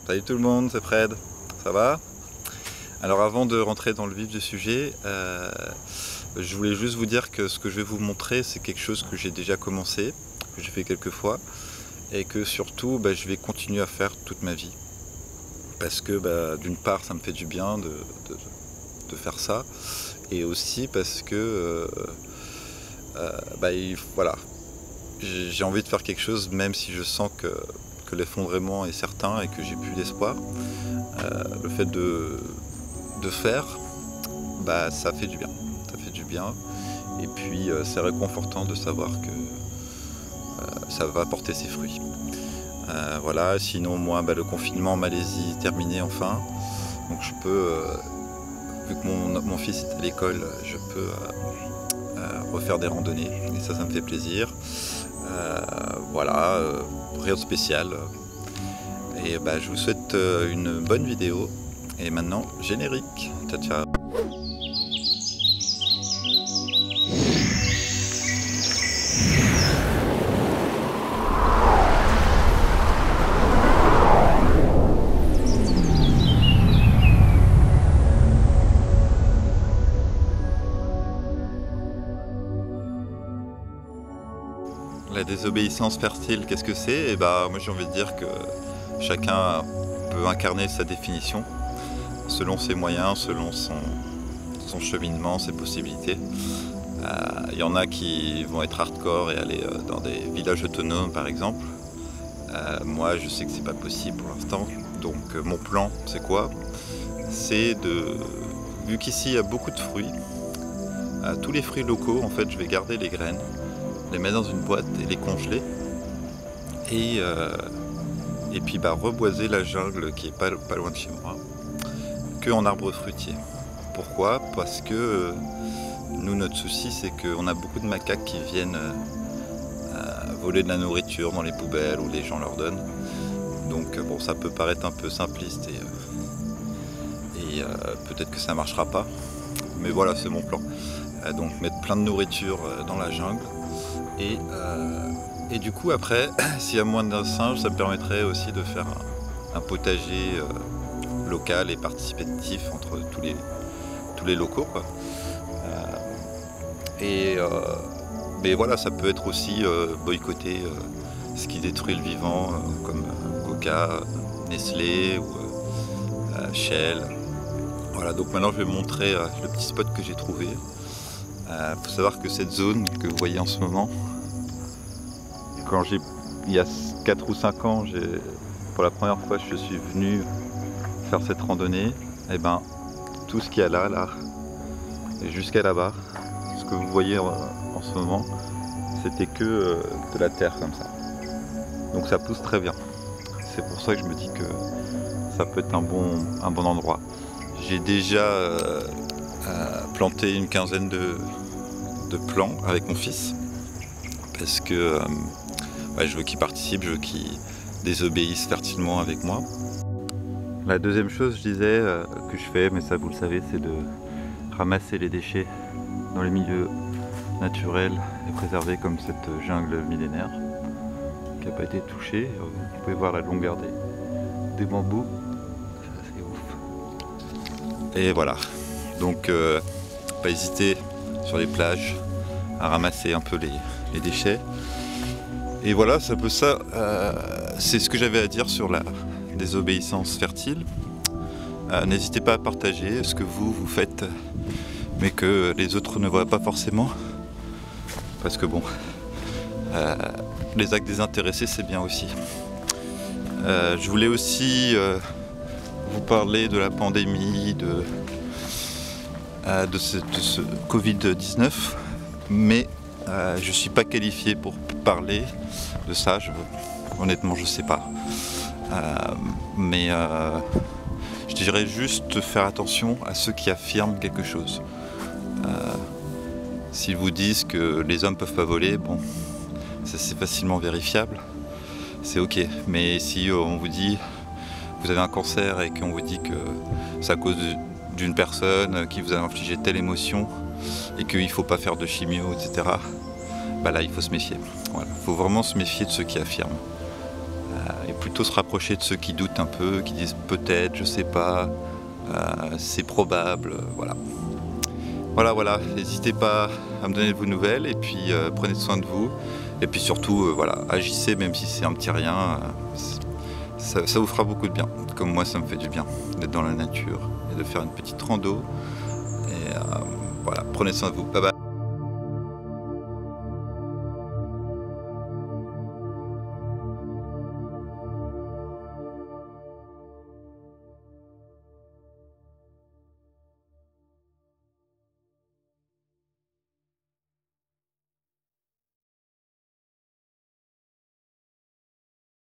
Salut tout le monde, c'est Fred, ça va? Alors avant de rentrer dans le vif du sujet, je voulais juste vous dire que ce que je vais vous montrer, c'est quelque chose que j'ai déjà commencé, que j'ai fait quelques fois, et que surtout je vais continuer à faire toute ma vie. Parce que d'une part ça me fait du bien de faire ça, et aussi parce que voilà, j'ai envie de faire quelque chose même si je sens que l'effondrement est certain et que j'ai plus d'espoir. Le fait de faire, ça fait du bien. Ça fait du bien. Et puis c'est réconfortant de savoir que ça va porter ses fruits. Voilà, sinon moi le confinement en Malaisie est terminé enfin. Donc je peux, vu que mon fils est à l'école, je peux refaire des randonnées. Et ça me fait plaisir. Voilà, rien de spécial. Et je vous souhaite une bonne vidéo. Et maintenant, générique. Ciao, ciao. La désobéissance fertile, qu'est-ce que c'est? Et moi j'ai envie de dire que chacun peut incarner sa définition selon ses moyens, selon son cheminement, ses possibilités. Il y en a qui vont être hardcore et aller dans des villages autonomes par exemple. Moi je sais que c'est pas possible pour l'instant, donc mon plan c'est quoi? C'est vu qu'ici il y a beaucoup de fruits, tous les fruits locaux en fait je vais garder les graines, les mettre dans une boîte et les congeler et puis reboiser la jungle qui est pas loin de chez moi que en arbres fruitiers. Pourquoi? Parce que nous notre souci c'est qu'on a beaucoup de macaques qui viennent voler de la nourriture dans les poubelles où les gens leur donnent. Donc bon, ça peut paraître un peu simpliste et peut-être que ça marchera pas, mais voilà, c'est mon plan. Donc mettre plein de nourriture dans la jungle. Et du coup après, s'il y a moins de singes, ça me permettrait aussi de faire un potager local et participatif entre tous les locaux, quoi. Mais voilà, ça peut être aussi boycotter ce qui détruit le vivant, comme Coca, Nestlé ou Shell. Voilà, donc maintenant je vais montrer le petit spot que j'ai trouvé. Faut savoir que cette zone que vous voyez en ce moment, il y a 4 ou 5 ans, pour la première fois je suis venu faire cette randonnée, et tout ce qu'il y a là et jusqu'à là-bas, ce que vous voyez en ce moment, c'était que de la terre comme ça. Donc ça pousse très bien. C'est pour ça que je me dis que ça peut être un bon endroit. J'ai déjà planté une quinzaine de plants avec mon fils parce que je veux qu'il participe, je veux qu'il désobéisse fertilement avec moi. La deuxième chose, je disais, que je fais, mais ça vous le savez, c'est de ramasser les déchets dans les milieux naturels et préservés comme cette jungle millénaire qui n'a pas été touchée. Vous pouvez voir la longueur des bambous, c'est ouf. Et voilà, donc pas hésiter sur les plages à ramasser un peu les déchets. Et voilà, c'est un peu ça, c'est ce que j'avais à dire sur la désobéissance fertile. N'hésitez pas à partager ce que vous faites, mais que les autres ne voient pas forcément. Parce que bon, les actes désintéressés, c'est bien aussi. Je voulais aussi vous parler de la pandémie, de ce Covid-19, mais je ne suis pas qualifié pour parler de ça, honnêtement je ne sais pas. Mais je dirais juste faire attention à ceux qui affirment quelque chose. S'ils vous disent que les hommes ne peuvent pas voler, bon, ça c'est facilement vérifiable, c'est ok. Mais si on vous dit vous avez un cancer et qu'on vous dit que c'est à cause d'une personne qui vous a infligé telle émotion et qu'il ne faut pas faire de chimio, etc., là il faut se méfier. Voilà. Il faut vraiment se méfier de ceux qui affirment. Et plutôt se rapprocher de ceux qui doutent un peu, qui disent peut-être, je sais pas, c'est probable, voilà. Voilà, n'hésitez pas à me donner de vos nouvelles et puis prenez soin de vous. Et puis surtout, voilà, agissez même si c'est un petit rien, ça vous fera beaucoup de bien. Comme moi, ça me fait du bien d'être dans la nature et de faire une petite rando. Et voilà, prenez soin de vous. Bye bye.